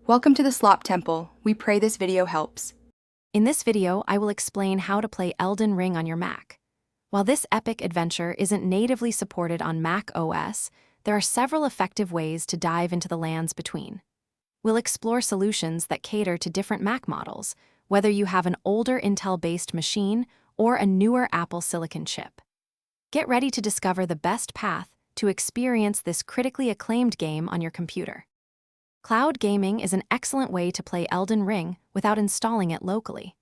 Welcome to the Slop Temple. We pray this video helps. In this video, I will explain how to play Elden Ring on your Mac. While this epic adventure isn't natively supported on Mac OS, there are several effective ways to dive into the lands between. We'll explore solutions that cater to different Mac models, whether you have an older Intel-based machine or a newer Apple Silicon chip. Get ready to discover the best path to experience this critically acclaimed game on your computer. Cloud gaming is an excellent way to play Elden Ring without installing it locally.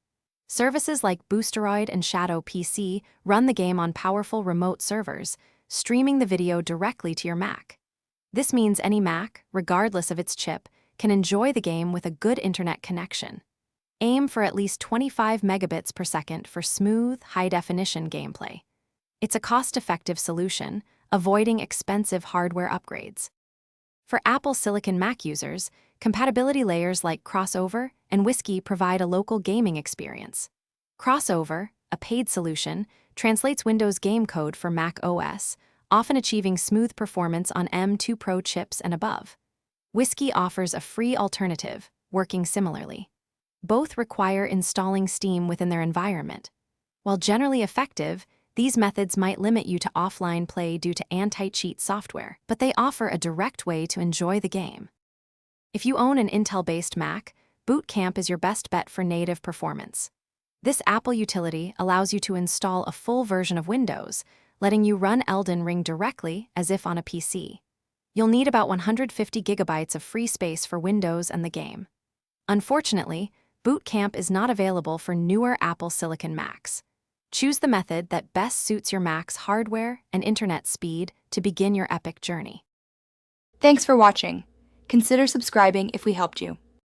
Services like Boosteroid and Shadow PC run the game on powerful remote servers, streaming the video directly to your Mac. This means any Mac, regardless of its chip, can enjoy the game with a good internet connection. Aim for at least 25 megabits per second for smooth, high-definition gameplay. It's a cost-effective solution, avoiding expensive hardware upgrades. For Apple Silicon Mac users, compatibility layers like Crossover and Whiskey provide a local gaming experience. Crossover, a paid solution, translates Windows game code for Mac OS, often achieving smooth performance on M2 Pro chips and above. Whiskey offers a free alternative, working similarly. Both require installing Steam within their environment. While generally effective, these methods might limit you to offline play due to anti-cheat software, but they offer a direct way to enjoy the game. If you own an Intel-based Mac, Boot Camp is your best bet for native performance. This Apple utility allows you to install a full version of Windows, letting you run Elden Ring directly as if on a PC. You'll need about 150 gigabytes of free space for Windows and the game. Unfortunately, Boot Camp is not available for newer Apple Silicon Macs. Choose the method that best suits your Mac's hardware and internet speed to begin your epic journey. Thanks for watching. Consider subscribing if we helped you.